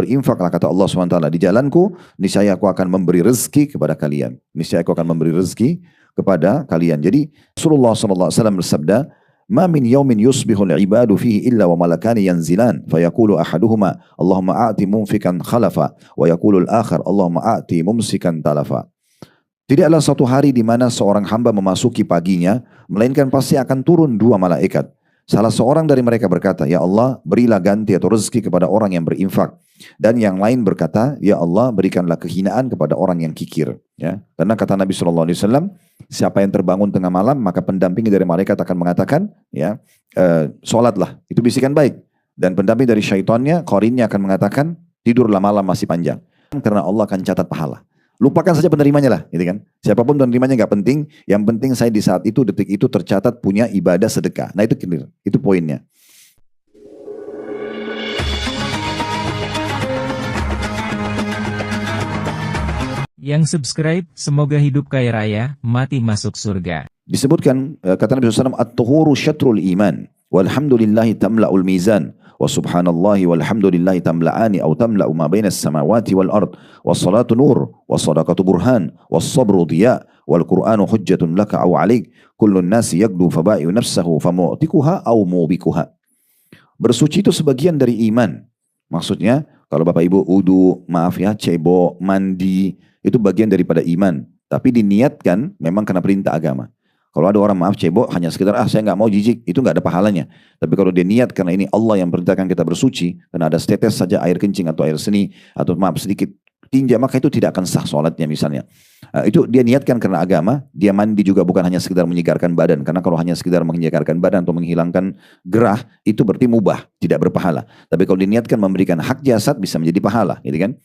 berinfaklah kata Allah SWT di jalanku, niscaya aku akan memberi rezeki kepada kalian. Niscaya aku akan memberi rezeki kepada kalian. Jadi Rasulullah SAW bersabda, "Ma min yaumin yusbihul ibadu fihi illa wa malakani yanzilan, fayaqulu ahaduhuma, Allahumma a'ti mumfikan khalafa, wa yaqulu al-akhar, Allahumma a'ti mumsikan talafa." Tidaklah satu hari di mana seorang hamba memasuki paginya, melainkan pasti akan turun dua malaikat. Salah seorang dari mereka berkata, "Ya Allah, berilah ganti atau rezeki kepada orang yang berinfak." Dan yang lain berkata, "Ya Allah, berikanlah kehinaan kepada orang yang kikir." Ya, karena kata Nabi SAW, siapa yang terbangun tengah malam, maka pendamping dari malaikat akan mengatakan, ya, sholatlah, itu bisikan baik. Dan pendamping dari syaitannya, qarinnya akan mengatakan, tidurlah malam masih panjang. Karena Allah akan catat pahala. Lupakan saja penerimanya lah, gitu kan. Siapapun penerimanya nggak penting. Yang penting saya di saat itu, detik itu tercatat punya ibadah sedekah. Nah itu clear, itu poinnya. Yang subscribe, semoga hidup kaya raya, mati masuk surga. Disebutkan, kata Nabi SAW, "At-tuhuru syatrul iman, walhamdulillahi tamla'ul mizan, wa subhanallahi walhamdulillahi tamla'ani, atau tamla'u ma bainas samawati wal ard, wa salatu nur, wa sadaqatu burhan, wa sabru diya, wal qur'anu hujjatun laka aw alik, kullun nasi yagdu faba'iu nafsahu famu'tikuha aw mubikuha." Bersuci itu sebagian dari iman. Maksudnya, kalau Bapak Ibu wudu, maaf ya, cebok, mandi, itu bagian daripada iman. Tapi diniatkan memang karena perintah agama. Kalau ada orang maaf cebok hanya sekedar saya nggak mau jijik, itu nggak ada pahalanya. Tapi kalau dia niat karena ini Allah yang perintahkan kita bersuci, karena ada setetes saja air kencing atau air seni atau maaf sedikit tinja, maka itu tidak akan sah sholatnya misalnya. Itu dia niatkan karena agama. Dia mandi juga bukan hanya sekedar menyegarkan badan, karena kalau hanya sekedar menyegarkan badan atau menghilangkan gerah itu berarti mubah, tidak berpahala. Tapi kalau diniatkan memberikan hak jasad bisa menjadi pahala, gitu kan?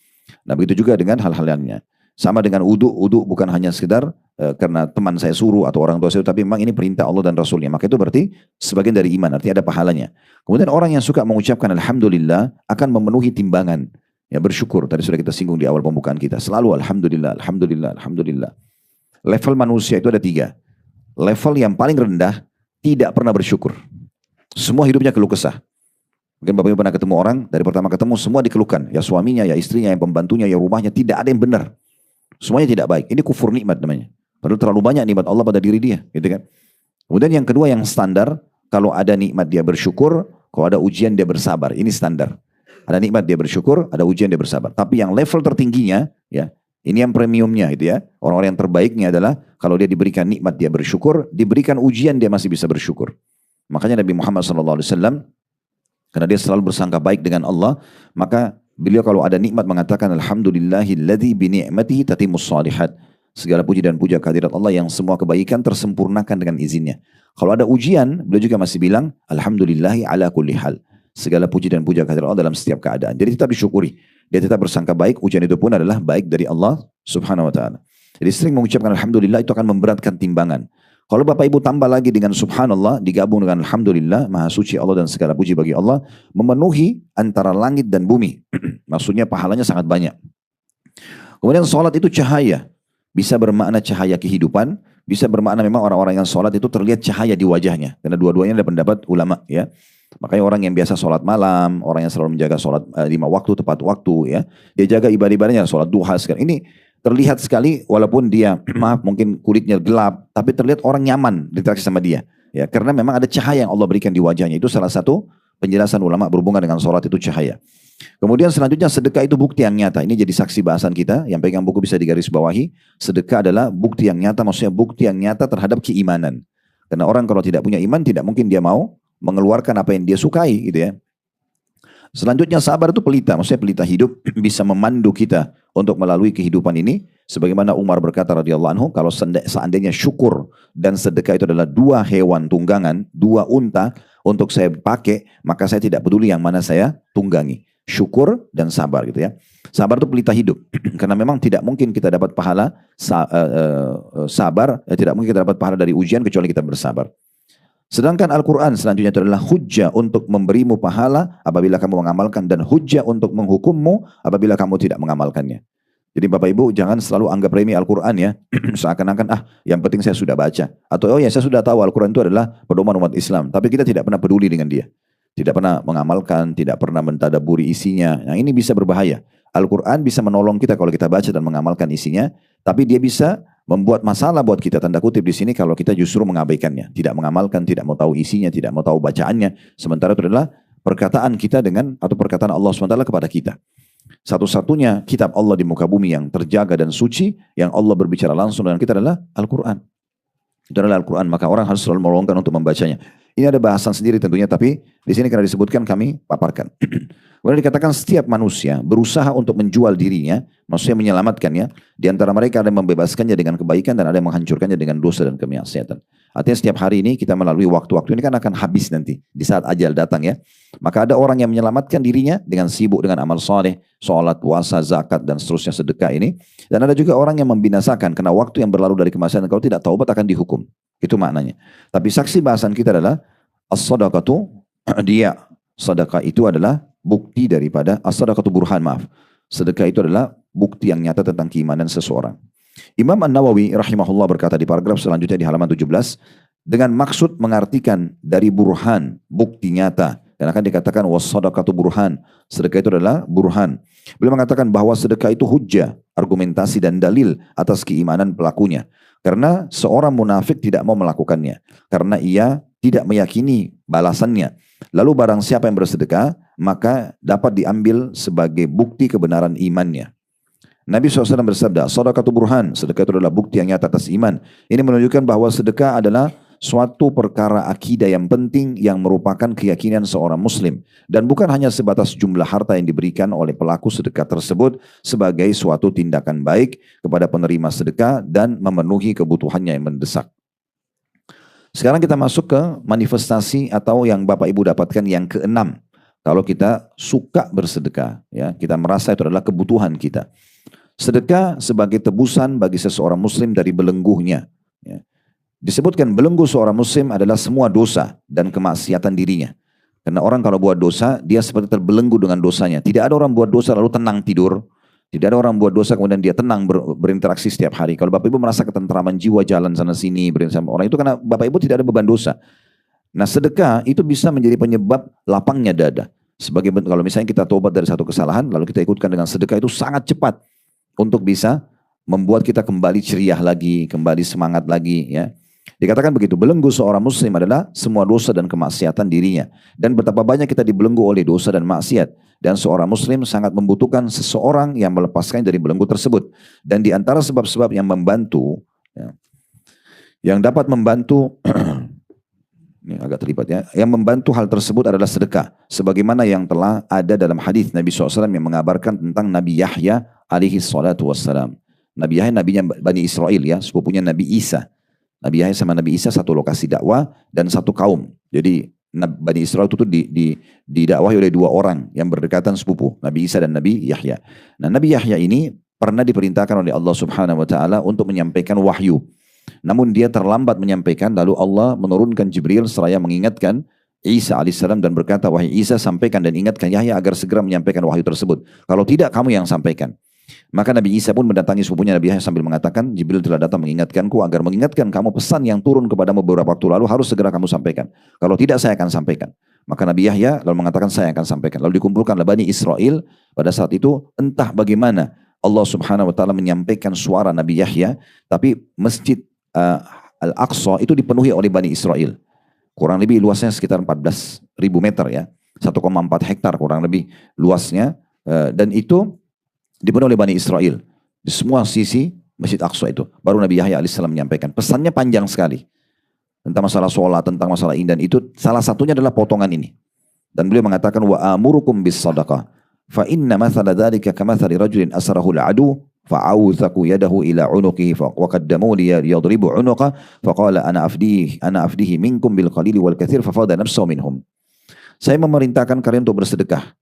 Nah begitu juga dengan hal-hal lainnya. Sama dengan wudu bukan hanya sekedar karena teman saya suruh atau orang tua saya, tapi memang ini perintah Allah dan Rasulnya. Maka itu berarti sebagian dari iman, artinya ada pahalanya. Kemudian orang yang suka mengucapkan Alhamdulillah akan memenuhi timbangan. Ya bersyukur, tadi sudah kita singgung di awal pembukaan kita. Selalu Alhamdulillah, Alhamdulillah, Alhamdulillah. Level manusia itu ada 3. Level yang paling rendah, tidak pernah bersyukur. Semua hidupnya keluh kesah. Mungkin Bapak Ibu pernah ketemu orang, dari pertama ketemu semua dikeluhkan. Ya suaminya, ya istrinya, ya pembantunya, ya rumahnya, tidak ada yang benar. Semuanya tidak baik. Ini kufur nikmat namanya. Padahal terlalu banyak nikmat Allah pada diri dia, gitu kan. Kemudian yang kedua yang standar, kalau ada nikmat dia bersyukur, kalau ada ujian dia bersabar. Ini standar. Ada nikmat dia bersyukur, ada ujian dia bersabar. Tapi yang level tertingginya, ya, ini yang premiumnya, gitu ya. Orang-orang yang terbaiknya adalah kalau dia diberikan nikmat dia bersyukur, diberikan ujian dia masih bisa bersyukur. Makanya Nabi Muhammad SAW, karena dia selalu bersangka baik dengan Allah, maka beliau kalau ada nikmat mengatakan alhamdulillahilladzi bi ni'matihi tatimmus shalihat. Segala puji dan puja kehadirat Allah yang semua kebaikan tersempurnakan dengan izinnya. Kalau ada ujian, beliau juga masih bilang alhamdulillahi ala kulli hal. Segala puji dan puja kehadirat Allah dalam setiap keadaan. Jadi tetap disyukuri. Dia tetap bersangka baik, ujian itu pun adalah baik dari Allah Subhanahu wa taala. Jadi sering mengucapkan alhamdulillah itu akan memberatkan timbangan. Kalau Bapak Ibu tambah lagi dengan subhanallah, digabung dengan alhamdulillah, maha suci Allah dan segala puji bagi Allah, memenuhi antara langit dan bumi. Maksudnya pahalanya sangat banyak. Kemudian sholat itu cahaya. Bisa bermakna cahaya kehidupan, bisa bermakna memang orang-orang yang sholat itu terlihat cahaya di wajahnya. Karena dua-duanya ada pendapat ulama, ya. Makanya orang yang biasa sholat malam, orang yang selalu menjaga sholat 5 waktu tepat waktu, ya, dia jaga ibadah-ibadahnya, sholat duha sekarang. Ini terlihat sekali walaupun dia maaf mungkin kulitnya gelap, tapi terlihat orang nyaman diinteraksi sama dia. Ya, karena memang ada cahaya yang Allah berikan di wajahnya. Itu salah satu penjelasan ulama berhubungan dengan sholat itu cahaya. Kemudian selanjutnya sedekah itu bukti yang nyata. Ini jadi saksi bahasan kita. Yang pegang buku bisa digaris bawahi. Sedekah adalah bukti yang nyata, maksudnya bukti yang nyata terhadap keimanan. Karena orang kalau tidak punya iman tidak mungkin dia mau mengeluarkan apa yang dia sukai, gitu ya. Selanjutnya sabar itu pelita, maksudnya pelita hidup bisa memandu kita untuk melalui kehidupan ini. Sebagaimana Umar berkata radhiyallahu anhu, kalau seandainya syukur dan sedekah itu adalah 2 hewan tunggangan, 2 unta untuk saya pakai, maka saya tidak peduli yang mana saya tunggangi. Syukur dan sabar, gitu ya. Sabar itu pelita hidup, karena memang tidak mungkin kita dapat pahala tidak mungkin kita dapat pahala dari ujian kecuali kita bersabar. Sedangkan Al-Quran selanjutnya itu adalah hujjah untuk memberimu pahala apabila kamu mengamalkan, dan hujjah untuk menghukummu apabila kamu tidak mengamalkannya. Jadi Bapak Ibu jangan selalu anggap remeh Al-Quran, ya. Seakan-akan yang penting saya sudah baca. Atau saya sudah tahu Al-Quran itu adalah pedoman umat Islam. Tapi kita tidak pernah peduli dengan dia. tidak pernah mengamalkan, tidak pernah mentadaburi isinya. Nah, ini bisa berbahaya. Al-Quran bisa menolong kita kalau kita baca dan mengamalkan isinya, tapi dia bisa membuat masalah buat kita, tanda kutip di sini, kalau kita justru mengabaikannya, tidak mengamalkan, tidak mau tahu isinya, tidak mau tahu bacaannya. Sementara itu adalah perkataan kita dengan atau perkataan Allah SWT kepada kita. Satu-satunya kitab Allah di muka bumi yang terjaga dan suci, yang Allah berbicara langsung dengan kita adalah Al-Quran. Itu adalah Al-Quran, maka orang harus selalu melonggarkan untuk membacanya. Ini ada bahasan sendiri tentunya, tapi di sini karena disebutkan kami paparkan. Kemudian dikatakan setiap manusia berusaha untuk menjual dirinya, maksudnya menyelamatkannya. Di antara mereka ada yang membebaskannya dengan kebaikan dan ada yang menghancurkannya dengan dosa dan kemaksiatan. Artinya setiap hari ini kita melalui waktu-waktu ini kan akan habis nanti di saat ajal datang ya. Maka ada orang yang menyelamatkan dirinya dengan sibuk dengan amal soleh, sholat, puasa, zakat dan seterusnya, sedekah ini. Dan ada juga orang yang membinasakan karena waktu yang berlalu dari kemaksiatan, kalau tidak taubat akan dihukum. Itu maknanya. Tapi saksi bahasan kita adalah as-sadaqatu, dia sedekah itu adalah bukti daripada as-sadaqatu burhan, maaf. Sedekah itu adalah bukti yang nyata tentang keimanan seseorang. Imam An-Nawawi rahimahullah berkata di paragraf selanjutnya di halaman 17, dengan maksud mengartikan dari burhan, bukti nyata, dan akan dikatakan was-sadaqatu burhan, sedekah itu adalah burhan. Beliau mengatakan bahwa sedekah itu hujjah, argumentasi dan dalil atas keimanan pelakunya. Karena seorang munafik tidak mau melakukannya, karena ia tidak meyakini balasannya. Lalu barang siapa yang bersedekah, maka dapat diambil sebagai bukti kebenaran imannya. Nabi SAW bersabda, sadaqatu burhan, sedekah itu adalah bukti yang nyata atas iman. Ini menunjukkan bahwa sedekah adalah suatu perkara akidah yang penting yang merupakan keyakinan seorang muslim. Dan bukan hanya sebatas jumlah harta yang diberikan oleh pelaku sedekah tersebut sebagai suatu tindakan baik kepada penerima sedekah dan memenuhi kebutuhannya yang mendesak. Sekarang kita masuk ke manifestasi atau yang Bapak Ibu dapatkan yang keenam. Kalau kita suka bersedekah, ya, kita merasa itu adalah kebutuhan kita. Sedekah sebagai tebusan bagi seseorang muslim dari belenggunya. Ya. Disebutkan belenggu seorang muslim adalah semua dosa dan kemaksiatan dirinya. Karena orang kalau buat dosa, dia seperti terbelenggu dengan dosanya. Tidak ada orang buat dosa lalu tenang tidur. Tidak ada orang buat dosa kemudian dia tenang berinteraksi setiap hari. Kalau Bapak Ibu merasa ketentraman jiwa jalan sana sini bersama orang itu karena Bapak Ibu tidak ada beban dosa. Nah, sedekah itu bisa menjadi penyebab lapangnya dada. Sebagai kalau misalnya kita tobat dari satu kesalahan lalu kita ikutkan dengan sedekah, itu sangat cepat untuk bisa membuat kita kembali ceria lagi, kembali semangat lagi ya. Dikatakan begitu, belenggu seorang muslim adalah semua dosa dan kemaksiatan dirinya. Dan betapa banyak kita dibelenggu oleh dosa dan maksiat. Dan seorang muslim sangat membutuhkan seseorang yang melepaskan dari belenggu tersebut. Dan di antara sebab-sebab yang membantu, ya, yang dapat membantu, ini agak terlibat ya, yang membantu hal tersebut adalah sedekah. Sebagaimana yang telah ada dalam hadis Nabi SAW yang mengabarkan tentang Nabi Yahya alaihi salatu wassalam. Nabi Yahya nabinya Bani Israel ya, sepupunya Nabi Isa. Nabi Yahya sama Nabi Isa satu lokasi dakwah dan satu kaum. Jadi Bani Israel itu didakwahi oleh dua orang yang berdekatan sepupu, Nabi Isa dan Nabi Yahya. Nah, Nabi Yahya ini pernah diperintahkan oleh Allah Subhanahu wa taala untuk menyampaikan wahyu. Namun dia terlambat menyampaikan, lalu Allah menurunkan Jibril seraya mengingatkan Isa alaihissalam dan berkata, wahai Isa, sampaikan dan ingatkan Yahya agar segera menyampaikan wahyu tersebut. Kalau tidak, kamu yang sampaikan. Maka Nabi Isa pun mendatangi sepupunya Nabi Yahya sambil mengatakan, Jibril telah datang mengingatkanku agar mengingatkan kamu pesan yang turun kepadamu beberapa waktu lalu harus segera kamu sampaikan. Kalau tidak, saya akan sampaikan. Maka Nabi Yahya lalu mengatakan, saya akan sampaikan. Lalu dikumpulkanlah Bani Israel. Pada saat itu entah bagaimana Allah Subhanahu wa taala menyampaikan suara Nabi Yahya, tapi masjid Al-Aqsa itu dipenuhi oleh Bani Israel. Kurang lebih luasnya sekitar 14.000 meter ya. 1,4 hektar kurang lebih luasnya. Dan itu dipenuhi oleh Bani Israel. Di semua sisi Masjid Aqsa itu. Baru Nabi Yahya alaihissalam menyampaikan. Pesannya panjang sekali. Tentang masalah sholat, tentang masalah ini dan itu. Salah satunya adalah potongan ini. Dan beliau mengatakan, wa amurukum bis sadaqah. Fa inna mathala dhalika kamathali rajulin asrahu al-adu. Fa'awthaku yadahu ila unuqihi wa qaddamu li yadribu unuqa faqala ana afdihi minkum bil qalili wal katsir fafada nafsahu minhum. Saya memerintahkan kalian untuk bersedekah.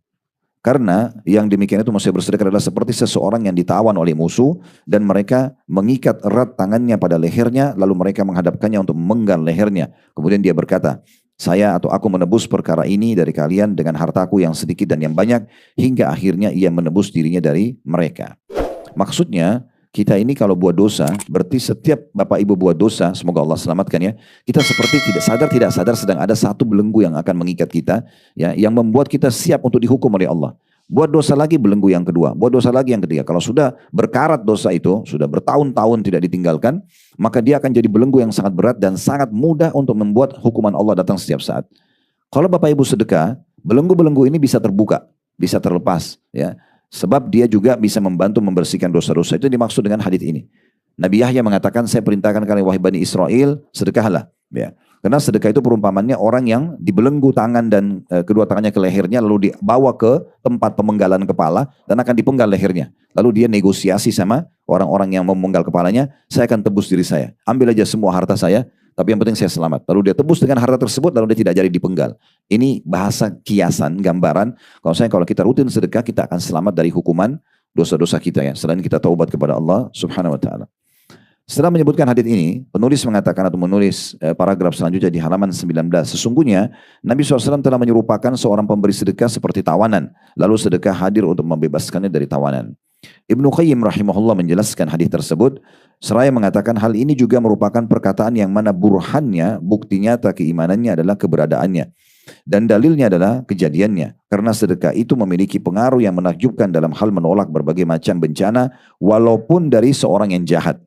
Karena yang demikian itu maksudnya bersedekah adalah seperti seseorang yang ditawan oleh musuh dan mereka mengikat erat tangannya pada lehernya lalu mereka menghadapkannya untuk memenggal lehernya. Kemudian dia berkata, saya atau aku menebus perkara ini dari kalian dengan hartaku yang sedikit dan yang banyak hingga akhirnya ia menebus dirinya dari mereka. Maksudnya Kita ini kalau buat dosa, berarti setiap bapak ibu buat dosa, semoga Allah selamatkan ya, kita seperti tidak sadar sedang ada satu belenggu yang akan mengikat kita, ya, yang membuat kita siap untuk dihukum oleh Allah. Buat dosa lagi belenggu yang kedua, buat dosa lagi yang ketiga. Kalau sudah berkarat dosa itu, sudah bertahun-tahun tidak ditinggalkan, maka dia akan jadi belenggu yang sangat berat dan sangat mudah untuk membuat hukuman Allah datang setiap saat. Kalau bapak ibu sedekah, belenggu-belenggu ini bisa terbuka, bisa terlepas, ya. Sebab dia juga bisa membantu membersihkan dosa-dosa. Itu dimaksud dengan hadis ini. Nabi Yahya mengatakan, saya perintahkan kalian wahai Bani Israel, sedekahlah. Ya. Karena sedekah itu perumpamannya orang yang dibelenggu tangan dan kedua tangannya ke lehernya, lalu dibawa ke tempat pemenggalan kepala dan akan dipenggal lehernya. Lalu dia negosiasi sama orang-orang yang memenggal kepalanya, saya akan tebus diri saya. Ambil aja semua harta saya, tapi yang penting saya selamat. Lalu dia tebus dengan harta tersebut, lalu dia tidak jadi dipenggal. Ini bahasa kiasan, gambaran. Kalau kita rutin sedekah, kita akan selamat dari hukuman dosa-dosa kita ya. Selain kita taubat kepada Allah Subhanahu Wa Taala. Setelah menyebutkan hadits ini, penulis mengatakan atau menulis paragraf selanjutnya di halaman 19. Sesungguhnya Nabi SAW telah menyerupakan seorang pemberi sedekah seperti tawanan. Lalu sedekah hadir untuk membebaskannya dari tawanan. Ibnu Qayyim rahimahullah menjelaskan hadis tersebut seraya mengatakan hal ini juga merupakan perkataan yang mana burhannya, bukti nyata keimanannya adalah keberadaannya dan dalilnya adalah kejadiannya, karena sedekah itu memiliki pengaruh yang menakjubkan dalam hal menolak berbagai macam bencana walaupun dari seorang yang jahat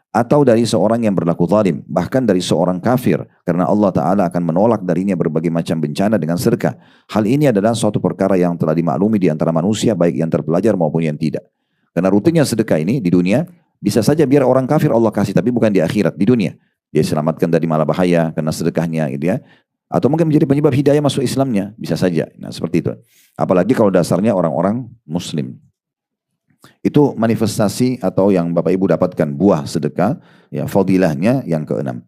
atau dari seorang yang berlaku zalim, bahkan dari seorang kafir, karena Allah Ta'ala akan menolak darinya berbagai macam bencana dengan sedekah. Hal ini adalah suatu perkara yang telah dimaklumi di antara manusia, baik yang terpelajar maupun yang tidak. Karena rutinnya sedekah ini di dunia, bisa saja biar orang kafir Allah kasih, tapi bukan di akhirat, di dunia. Dia selamatkan dari malah bahaya karena sedekahnya gitu ya. Atau mungkin menjadi penyebab hidayah masuk Islamnya, bisa saja. Nah seperti itu. Apalagi kalau dasarnya orang-orang muslim. Itu manifestasi atau yang Bapak Ibu dapatkan buah sedekah, ya fadilahnya yang keenam.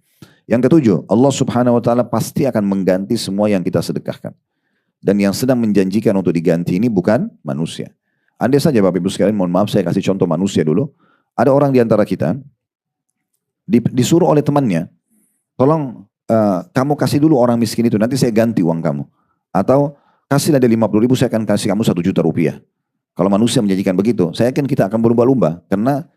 Yang ketujuh, Allah Subhanahu Wa Taala pasti akan mengganti semua yang kita sedekahkan. Dan yang sedang menjanjikan untuk diganti ini bukan manusia. Andai saja Bapak Ibu sekalian, mohon maaf saya kasih contoh manusia dulu. Ada orang di antara kita disuruh oleh temannya, tolong kamu kasih dulu orang miskin itu, nanti saya ganti uang kamu. Atau kasihlah dia 50.000, saya akan kasih kamu 1 juta rupiah. Kalau manusia menjanjikan begitu, saya yakin kita akan berlumba-lumba. Karena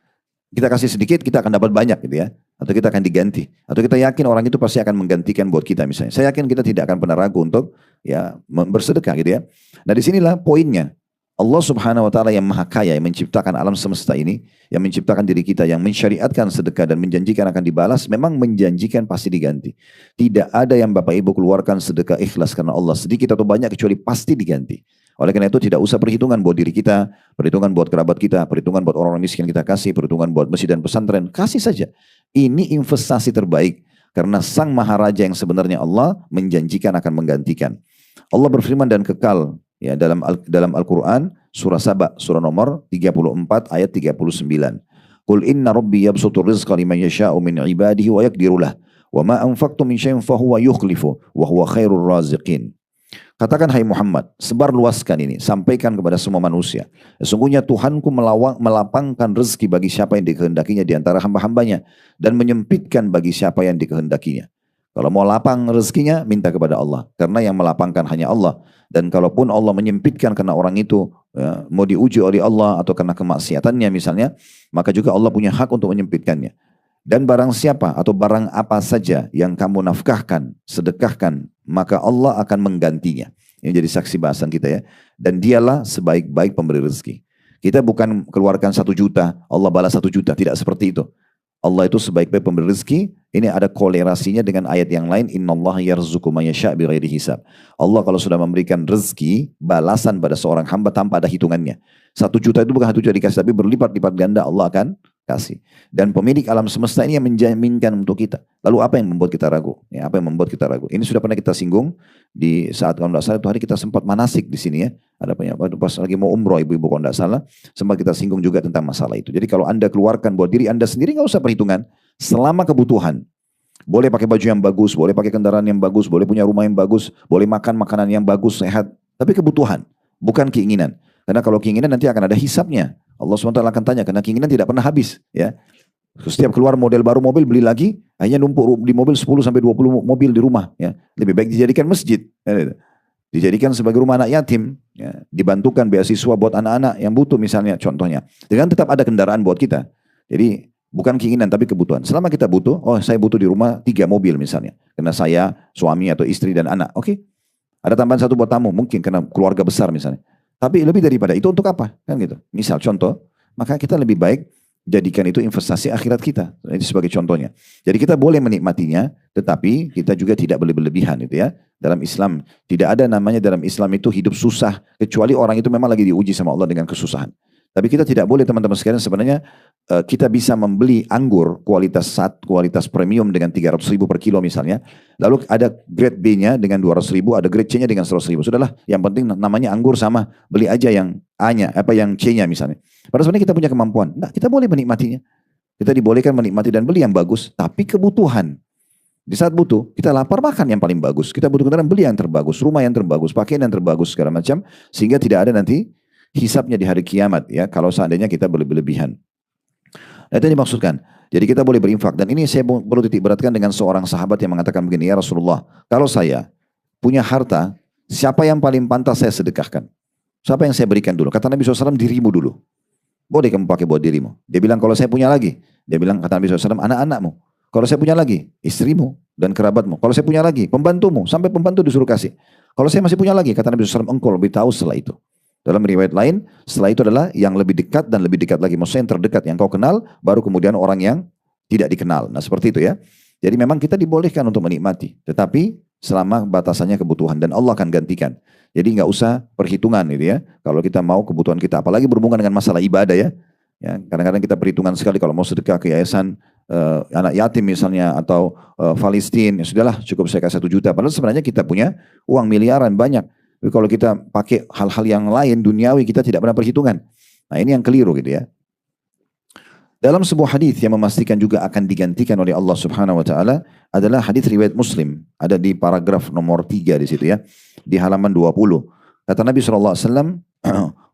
kita kasih sedikit, kita akan dapat banyak gitu ya. Atau kita akan diganti. Atau kita yakin orang itu pasti akan menggantikan buat kita misalnya. Saya yakin kita tidak akan pernah ragu untuk ya bersedekah gitu ya. Nah disinilah poinnya. Allah Subhanahu Wa Taala yang maha kaya, yang menciptakan alam semesta ini, yang menciptakan diri kita, yang mensyariatkan sedekah dan menjanjikan akan dibalas, memang menjanjikan pasti diganti. Tidak ada yang Bapak Ibu keluarkan sedekah ikhlas karena Allah sedikit atau banyak kecuali pasti diganti. Oleh karena itu tidak usah perhitungan buat diri kita, perhitungan buat kerabat kita, perhitungan buat orang miskin kita kasih, perhitungan buat masjid dan pesantren, kasih saja. Ini investasi terbaik karena Sang Maharaja yang sebenarnya Allah menjanjikan akan menggantikan. Allah berfirman dan kekal ya dalam Al-Quran surah Saba surah nomor 34 ayat 39. Qul inna rabbi yabsutur rizqa liman yasha'u min ibadihi wa yaqdiru lah wa ma anfaqtum min syai'in fahuwa yukhlifu wa huwa khairur raziqin. Katakan hai Muhammad, sebar luaskan ini, sampaikan kepada semua manusia. Sesungguhnya Tuhanku melapangkan rezeki bagi siapa yang dikehendakinya di antara hamba-hambanya dan menyempitkan bagi siapa yang dikehendakinya. Kalau mau lapang rezekinya, minta kepada Allah. Karena yang melapangkan hanya Allah. Dan kalaupun Allah menyempitkan karena orang itu ya, mau diuji oleh Allah atau karena kemaksiatannya misalnya, maka juga Allah punya hak untuk menyempitkannya. Dan barang siapa atau barang apa saja yang kamu nafkahkan, sedekahkan, maka Allah akan menggantinya. Ini jadi saksi bahasan kita ya. Dan dialah sebaik-baik pemberi rezeki. Kita bukan keluarkan 1 juta, Allah balas 1 juta. Tidak seperti itu. Allah itu sebaik-baik pemberi rezeki. Ini ada kolerasinya dengan ayat yang lain. Innallaha yarzuqu man yasha' bighairi hisab. Allah kalau sudah memberikan rezeki, balasan pada seorang hamba tanpa ada hitungannya. 1 juta itu bukan 1 juta dikasih, tapi berlipat-lipat ganda Allah akan kasih. Dan pemilik alam semesta ini yang menjaminkan untuk kita. Lalu apa yang membuat kita ragu? Ya, apa yang membuat kita ragu? Ini sudah pernah kita singgung di saat kalau tidak salah itu hari kita sempat manasik di sini ya. Ada pas lagi mau umroh ibu-ibu kalau tidak salah, sempat kita singgung juga tentang masalah itu. Jadi kalau Anda keluarkan buat diri Anda sendiri nggak usah perhitungan, selama kebutuhan. Boleh pakai baju yang bagus, boleh pakai kendaraan yang bagus, boleh punya rumah yang bagus, boleh makan makanan yang bagus, sehat. Tapi kebutuhan, bukan keinginan. Karena kalau keinginan nanti akan ada hisapnya. Allah SWT akan tanya, karena keinginan tidak pernah habis. Ya. Setiap keluar model baru mobil, beli lagi, hanya numpuk di mobil 10-20 mobil di rumah. Ya. Lebih baik dijadikan masjid. Ya. Dijadikan sebagai rumah anak yatim. Ya. Dibantukan beasiswa buat anak-anak yang butuh misalnya contohnya. Dengan tetap ada kendaraan buat kita. Jadi bukan keinginan tapi kebutuhan. Selama kita butuh, oh saya butuh di rumah 3 mobil misalnya. Karena saya, suami atau istri dan anak. Oke. Ada tambahan 1 buat tamu, mungkin karena keluarga besar misalnya. Tapi lebih daripada itu untuk apa? Kan gitu. Misal contoh, maka kita lebih baik jadikan itu investasi akhirat kita. Itu sebagai contohnya. Jadi kita boleh menikmatinya, tetapi kita juga tidak boleh berlebihan itu ya. Dalam Islam, tidak ada namanya dalam Islam itu hidup susah, kecuali orang itu memang lagi diuji sama Allah dengan kesusahan. Tapi kita tidak boleh teman-teman sekalian sebenarnya kita bisa membeli anggur kualitas premium dengan 300.000 per kilo misalnya. Lalu ada grade B-nya dengan 200.000, ada grade C-nya dengan 100.000. Sudahlah, yang penting namanya anggur sama, beli aja yang A-nya, yang C-nya misalnya. Padahal sebenarnya kita punya kemampuan. Nah, kita boleh menikmatinya. Kita dibolehkan menikmati dan beli yang bagus, tapi kebutuhan. Di saat butuh, kita lapar makan yang paling bagus. Kita butuh kendaraan, beli yang terbagus, rumah yang terbagus, pakaian yang terbagus segala macam, sehingga tidak ada nanti hisapnya di hari kiamat ya kalau seandainya kita berlebihan. Nah, itu yang dimaksudkan. Jadi kita boleh berinfak dan ini saya perlu titik beratkan dengan seorang sahabat yang mengatakan begini, ya Rasulullah, kalau saya punya harta, siapa yang paling pantas saya sedekahkan? Siapa yang saya berikan dulu? Kata Nabi SAW, dirimu dulu. Boleh kamu pakai buat dirimu. Dia bilang kalau saya punya lagi. Dia bilang kata Nabi SAW, anak-anakmu. Kalau saya punya lagi, istrimu dan kerabatmu. Kalau saya punya lagi, pembantumu. Sampai pembantu disuruh kasih. Kalau saya masih punya lagi, kata Nabi SAW, engkau lebih tahu setelah itu. Dalam riwayat lain, setelah itu adalah yang lebih dekat dan lebih dekat lagi. Maksudnya yang terdekat, yang kau kenal, baru kemudian orang yang tidak dikenal. Nah seperti itu ya. Jadi memang kita dibolehkan untuk menikmati. Tetapi selama batasannya kebutuhan. Dan Allah akan gantikan. Jadi nggak usah perhitungan gitu ya. Kalau kita mau kebutuhan kita. Apalagi berhubungan dengan masalah ibadah ya. Kadang-kadang kita perhitungan sekali kalau mau sedekah ke yayasan anak yatim misalnya. Atau Palestina. Ya sudahlah cukup saya kasih 1 juta. Padahal sebenarnya kita punya uang miliaran banyak. Tapi kalau kita pakai hal-hal yang lain duniawi kita tidak pernah perhitungan. Nah ini yang keliru gitu ya. Dalam sebuah hadis yang memastikan juga akan digantikan oleh Allah Subhanahu wa taala adalah hadis riwayat Muslim, ada di paragraf nomor 3 di situ ya, di halaman 20. Kata Nabi sallallahu alaihi wasallam,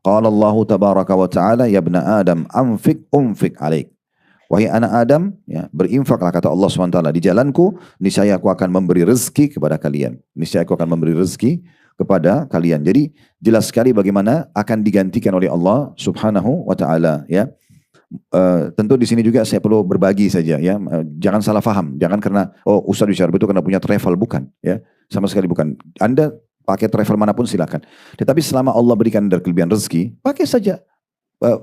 qala Allah tabaraka wa taala, ya ibna Adam, anfik alaik. Wahai anak Adam, ya, berinfaklah kata Allah Subhanahu wa taala di jalanku, niscaya aku akan memberi rezeki kepada kalian. Niscaya aku akan memberi rezeki kepada kalian. Jadi jelas sekali bagaimana akan digantikan oleh Allah Subhanahu wa taala ya. Tentu di sini juga saya perlu berbagi saja ya. Jangan salah faham. Jangan karena Ustaz Syarif itu karena punya travel, bukan ya. Sama sekali bukan. Anda pakai travel manapun silakan. Tetapi selama Allah berikan Anda kelebihan rezeki, pakai saja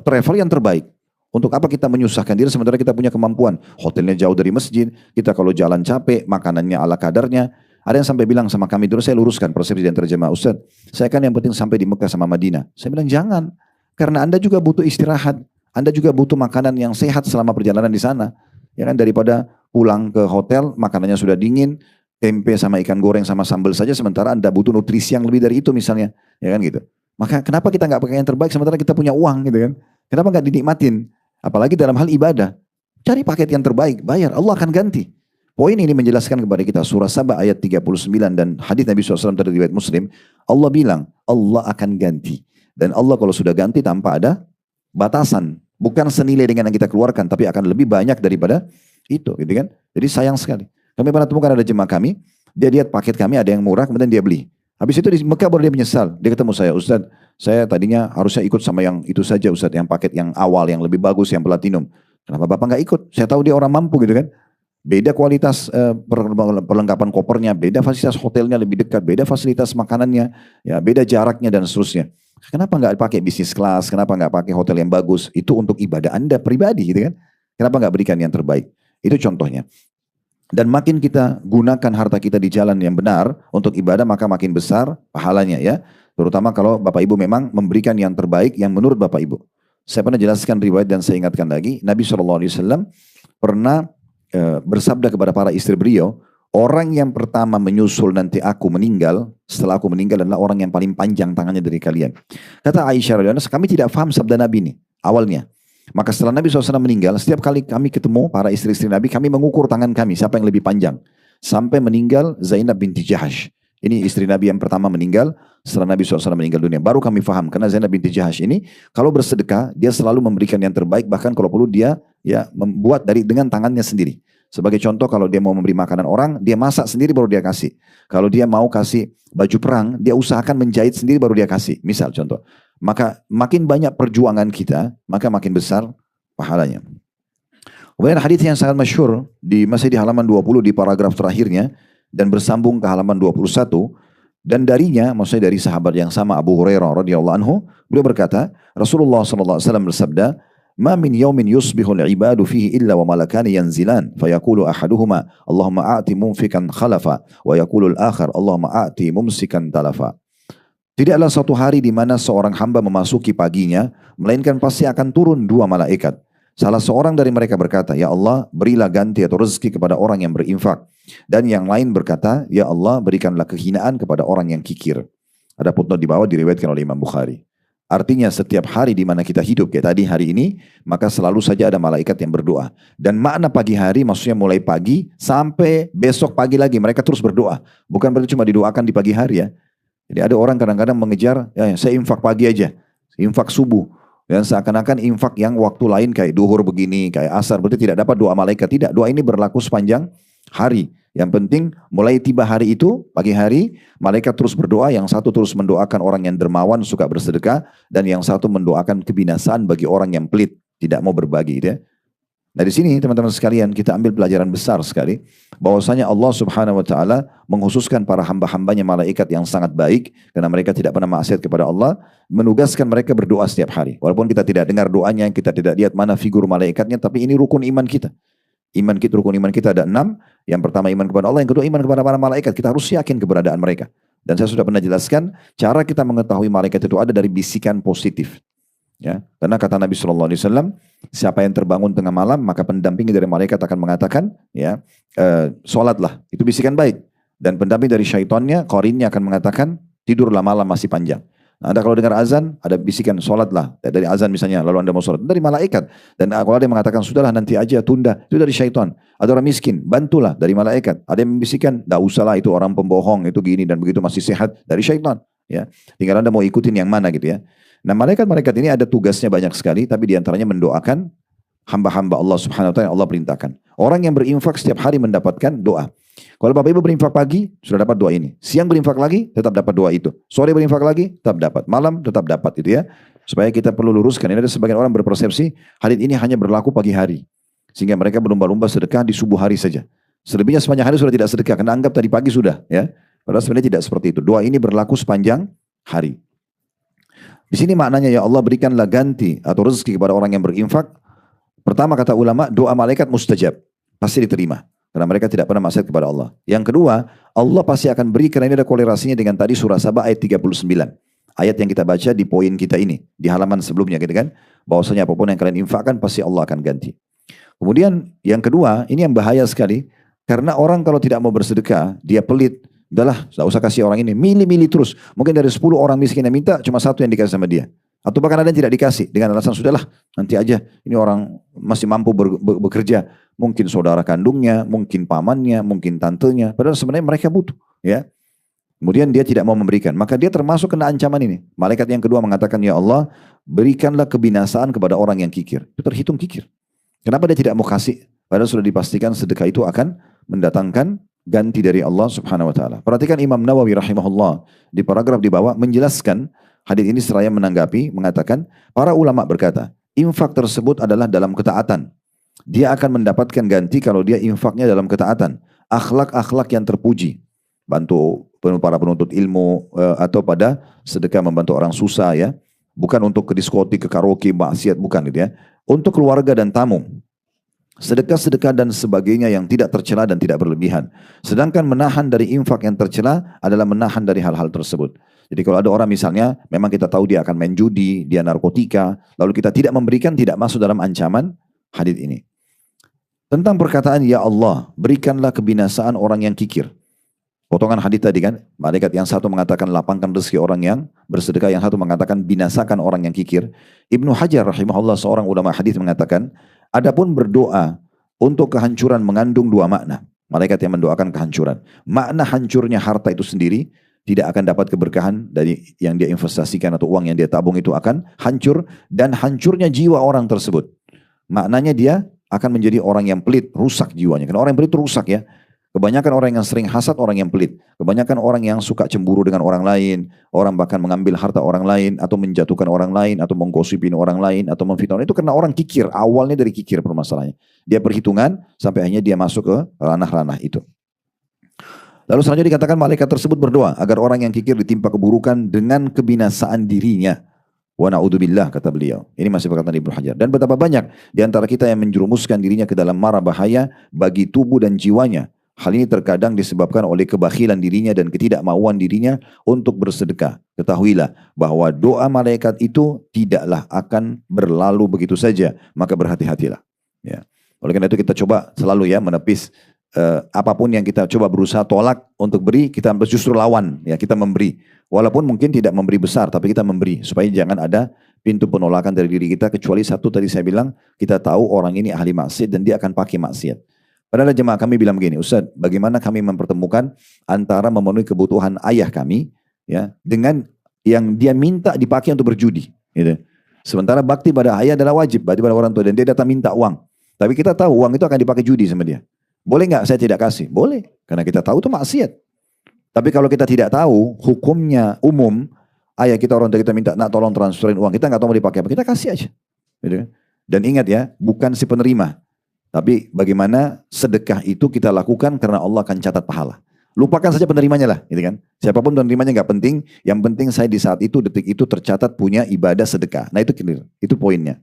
travel yang terbaik. Untuk apa kita menyusahkan diri sementara kita punya kemampuan? Hotelnya jauh dari masjid, kita kalau jalan capek, makanannya ala kadarnya. Ada yang sampai bilang sama kami dulu, saya luruskan persepsi dan terjemah, Ustaz, saya kan yang penting sampai di Mekah sama Madinah. Saya bilang jangan, karena Anda juga butuh istirahat, Anda juga butuh makanan yang sehat selama perjalanan di sana. Ya kan, daripada pulang ke hotel, makanannya sudah dingin, tempe sama ikan goreng sama sambal saja, sementara Anda butuh nutrisi yang lebih dari itu misalnya. Ya kan gitu. Maka kenapa kita nggak pakai yang terbaik sementara kita punya uang gitu kan? Kenapa nggak dinikmatin? Apalagi dalam hal ibadah. Cari paket yang terbaik, bayar, Allah akan ganti. Poin ini menjelaskan kepada kita surah Saba ayat 39 dan hadis Nabi SAW dari riwayat Muslim. Allah bilang Allah akan ganti. Dan Allah kalau sudah ganti tanpa ada batasan. Bukan senilai dengan yang kita keluarkan, tapi akan lebih banyak daripada itu. Gitu kan? Jadi sayang sekali. Kami pernah temukan ada jemaah kami, dia lihat paket kami ada yang murah, kemudian dia beli. Habis itu di Mekah baru dia menyesal. Dia ketemu saya, Ustaz, saya tadinya harusnya ikut sama yang itu saja Ustaz, yang paket yang awal, yang lebih bagus, yang platinum. Kenapa Bapak nggak ikut? Saya tahu dia orang mampu gitu kan. Beda kualitas perlengkapan kopernya, beda fasilitas hotelnya lebih dekat, beda fasilitas makanannya, ya beda jaraknya dan seterusnya. Kenapa nggak pakai bisnis kelas? Kenapa nggak pakai hotel yang bagus? Itu untuk ibadah Anda pribadi, gitu kan? Kenapa nggak berikan yang terbaik? Itu contohnya. Dan makin kita gunakan harta kita di jalan yang benar untuk ibadah, maka makin besar pahalanya ya. Terutama kalau Bapak Ibu memang memberikan yang terbaik yang menurut Bapak Ibu. Saya pernah jelaskan riwayat dan saya ingatkan lagi, Nabi SAW pernah bersabda kepada para istri beliau, orang yang pertama menyusul nanti aku meninggal, setelah aku meninggal adalah orang yang paling panjang tangannya dari kalian. Kata Aisyah radhiyallahu anha, kami tidak paham sabda Nabi ini awalnya. Maka setelah Nabi SAW meninggal, setiap kali kami ketemu para istri-istri Nabi, kami mengukur tangan kami, siapa yang lebih panjang. Sampai meninggal Zainab binti Jahash. Ini istri Nabi yang pertama meninggal, setelah Nabi SAW meninggal dunia. Baru kami faham, karena Zainab binti Jahash ini, kalau bersedekah, dia selalu memberikan yang terbaik, bahkan kalau perlu dia ya membuat dengan tangannya sendiri. Sebagai contoh, kalau dia mau memberi makanan orang, dia masak sendiri baru dia kasih. Kalau dia mau kasih baju perang, dia usahakan menjahit sendiri baru dia kasih. Misal contoh. Maka makin banyak perjuangan kita, maka makin besar pahalanya. Kemudian hadis yang sangat masyhur masih di halaman 20 di paragraf terakhirnya dan bersambung ke halaman 21 dan darinya maksudnya dari sahabat yang sama Abu Hurairah radhiyallahu anhu, beliau berkata, Rasulullah sallallahu alaihi wasallam bersabda, "Ma min yawmin yusbihul ibadu fihi illa wa malakani yanzilan fayaqulu ahaduhuma Allahumma a'ti mumfikan khalafa wa yaqulu al-akhar Allahumma a'ti mumsikan talafa." Tidaklah suatu hari di mana seorang hamba memasuki paginya, melainkan pasti akan turun dua malaikat. Salah seorang dari mereka berkata, "Ya Allah, berilah ganti atau rezeki kepada orang yang berinfak." Dan yang lain berkata, "Ya Allah, berikanlah kehinaan kepada orang yang kikir." Ada footnote di bawah diriwayatkan oleh Imam Bukhari. Artinya setiap hari di mana kita hidup, kayak tadi hari ini, maka selalu saja ada malaikat yang berdoa. Dan makna pagi hari maksudnya mulai pagi sampai besok pagi lagi mereka terus berdoa. Bukan berarti cuma didoakan di pagi hari ya. Jadi ada orang kadang-kadang mengejar, ya saya infak pagi aja, infak subuh. Dan seakan-akan infak yang waktu lain kayak duhur begini, kayak asar, berarti tidak dapat doa malaikat. Tidak, doa ini berlaku sepanjang hari. Yang penting mulai tiba hari itu, pagi hari, malaikat terus berdoa. Yang satu terus mendoakan orang yang dermawan, suka bersedekah. Dan yang satu mendoakan kebinasaan bagi orang yang pelit, tidak mau berbagi. Gitu ya. Nah di sini teman-teman sekalian kita ambil pelajaran besar sekali. Bahwasanya Allah subhanahu wa ta'ala menghususkan para hamba-hambanya malaikat yang sangat baik. Karena mereka tidak pernah maksiat kepada Allah. Menugaskan mereka berdoa setiap hari. Walaupun kita tidak dengar doanya, kita tidak lihat mana figur malaikatnya. Tapi ini rukun iman kita. Rukun iman kita ada 6. Yang pertama iman kepada Allah. Yang kedua iman kepada para malaikat. Kita harus yakin keberadaan mereka. Dan saya sudah pernah jelaskan. Cara kita mengetahui malaikat itu ada dari bisikan positif. Ya, karena kata Nabi SAW, siapa yang terbangun tengah malam maka pendampingi dari malaikat akan mengatakan, ya, sholatlah, itu bisikan baik. Dan pendamping dari syaitannya, qarinnya akan mengatakan, tidurlah malam masih panjang. Nah, Anda kalau dengar azan, ada bisikan sholatlah dari azan misalnya, lalu Anda mau sholat dari malaikat. Dan kalau ada yang mengatakan sudahlah nanti aja tunda, itu dari syaitan. Ada orang miskin, bantulah dari malaikat. Ada yang membisikkan, tidak usahlah itu orang pembohong, itu gini dan begitu masih sehat, dari syaitan. Ya, tinggal Anda mau ikutin yang mana gitu ya. Nah malaikat-malaikat ini ada tugasnya banyak sekali, tapi diantaranya mendoakan hamba-hamba Allah subhanahu wa ta'ala yang Allah perintahkan. Orang yang berinfak setiap hari mendapatkan doa. Kalau Bapak Ibu berinfak pagi, sudah dapat doa ini. Siang berinfak lagi, tetap dapat doa itu. Sore berinfak lagi, tetap dapat. Malam tetap dapat itu ya. Supaya kita perlu luruskan. Ini ada sebagian orang berpersepsi, hadits ini hanya berlaku pagi hari. Sehingga mereka berlomba-lomba sedekah di subuh hari saja. Selebihnya sepanjang hari sudah tidak sedekah, karena anggap tadi pagi sudah. Ya. Padahal sebenarnya tidak seperti itu. Doa ini berlaku sepanjang hari. Di sini maknanya ya Allah berikanlah ganti atau rezeki kepada orang yang berinfak. Pertama kata ulama, doa malaikat mustajab. Pasti diterima. Karena mereka tidak pernah maksiat kepada Allah. Yang kedua, Allah pasti akan beri, karena ini ada kolerasinya dengan tadi surah Sabah ayat 39. Ayat yang kita baca di poin kita ini. Di halaman sebelumnya gitu kan. Bahwasanya apapun yang kalian infakkan pasti Allah akan ganti. Kemudian yang kedua, ini yang bahaya sekali. Karena orang kalau tidak mau bersedekah, dia pelit. Udahlah, tidak usah kasih orang ini. Milih-milih terus. Mungkin dari 10 orang miskin yang minta, cuma satu yang dikasih sama dia. Atau bahkan ada yang tidak dikasih. Dengan alasan, sudahlah, nanti aja. Ini orang masih mampu bekerja. Mungkin saudara kandungnya, mungkin pamannya, mungkin tantenya. Padahal sebenarnya mereka butuh. Ya. Kemudian dia tidak mau memberikan. Maka dia termasuk kena ancaman ini. Malaikat yang kedua mengatakan, ya Allah, berikanlah kebinasaan kepada orang yang kikir. Itu terhitung kikir. Kenapa dia tidak mau kasih? Padahal sudah dipastikan sedekah itu akan mendatangkan ganti dari Allah subhanahu wa ta'ala. Perhatikan Imam Nawawi rahimahullah di paragraf di bawah menjelaskan hadits ini seraya menanggapi, mengatakan para ulama berkata, infak tersebut adalah dalam ketaatan. Dia akan mendapatkan ganti kalau dia infaknya dalam ketaatan. Akhlak-akhlak yang terpuji. Bantu para penuntut ilmu atau pada sedekah membantu orang susah ya. Bukan untuk ke diskotik, ke karaoke, maksiat, bukan gitu ya. Untuk keluarga dan tamu. Sedekah-sedekah dan sebagainya yang tidak tercela dan tidak berlebihan. Sedangkan menahan dari infak yang tercela adalah menahan dari hal-hal tersebut. Jadi kalau ada orang misalnya, memang kita tahu dia akan main judi, dia narkotika, lalu kita tidak memberikan, tidak masuk dalam ancaman hadits ini. Tentang perkataan, ya Allah, berikanlah kebinasaan orang yang kikir. Potongan hadits tadi kan, malaikat yang satu mengatakan lapangkan rezeki orang yang bersedekah, yang satu mengatakan binasakan orang yang kikir. Ibnu Hajar rahimahullah seorang ulama hadits mengatakan, adapun berdoa untuk kehancuran mengandung dua makna. Malaikat yang mendoakan kehancuran. Makna hancurnya harta itu sendiri, tidak akan dapat keberkahan dari yang dia investasikan atau uang yang dia tabung itu akan hancur. Dan hancurnya jiwa orang tersebut. Maknanya dia akan menjadi orang yang pelit, rusak jiwanya. Karena orang yang pelit itu rusak ya. Kebanyakan orang yang sering hasad orang yang pelit. Kebanyakan orang yang suka cemburu dengan orang lain. Orang bahkan mengambil harta orang lain. Atau menjatuhkan orang lain. Atau menggosipin orang lain. Atau memfitnah. Itu karena orang kikir. Awalnya dari kikir permasalahannya. Dia perhitungan sampai akhirnya dia masuk ke ranah-ranah itu. Lalu selanjutnya dikatakan malaikat tersebut berdoa agar orang yang kikir ditimpa keburukan dengan kebinasaan dirinya. Wa na'udzubillah, kata beliau. Ini masih perkataan Ibnu Hajar. Dan betapa banyak di antara kita yang menjerumuskan dirinya ke dalam mara bahaya bagi tubuh dan jiwanya. Hal ini terkadang disebabkan oleh kebakhilan dirinya dan ketidakmauan dirinya untuk bersedekah. Ketahuilah bahwa doa malaikat itu tidaklah akan berlalu begitu saja. Maka berhati-hatilah. Ya. Oleh karena itu kita coba selalu ya menepis apapun yang kita coba berusaha tolak untuk beri, kita justru lawan, ya kita memberi. Walaupun mungkin tidak memberi besar, tapi kita memberi supaya jangan ada pintu penolakan dari diri kita. Kecuali satu tadi saya bilang, kita tahu orang ini ahli maksiat dan dia akan pakai maksiat. Padahal jemaah kami bilang begini, Ustaz, bagaimana kami mempertemukan antara memenuhi kebutuhan ayah kami, ya, dengan yang dia minta dipakai untuk berjudi, gitu. Sementara bakti pada ayah adalah wajib, bakti pada orang tua, dan dia datang minta uang. Tapi kita tahu uang itu akan dipakai judi sama dia. Boleh nggak saya tidak kasih? Boleh. Karena kita tahu itu maksiat. Tapi kalau kita tidak tahu, hukumnya umum, ayah kita orang tua kita minta, nak tolong transferin uang. Kita nggak tahu mau dipakai apa, kita kasih aja. Gitu. Dan ingat ya, bukan si penerima. Tapi bagaimana sedekah itu kita lakukan karena Allah akan catat pahala. Lupakan saja penerimanya lah. Gitu kan? Siapapun penerimanya nggak penting. Yang penting saya di saat itu, detik itu tercatat punya ibadah sedekah. Nah itu clear. Itu poinnya.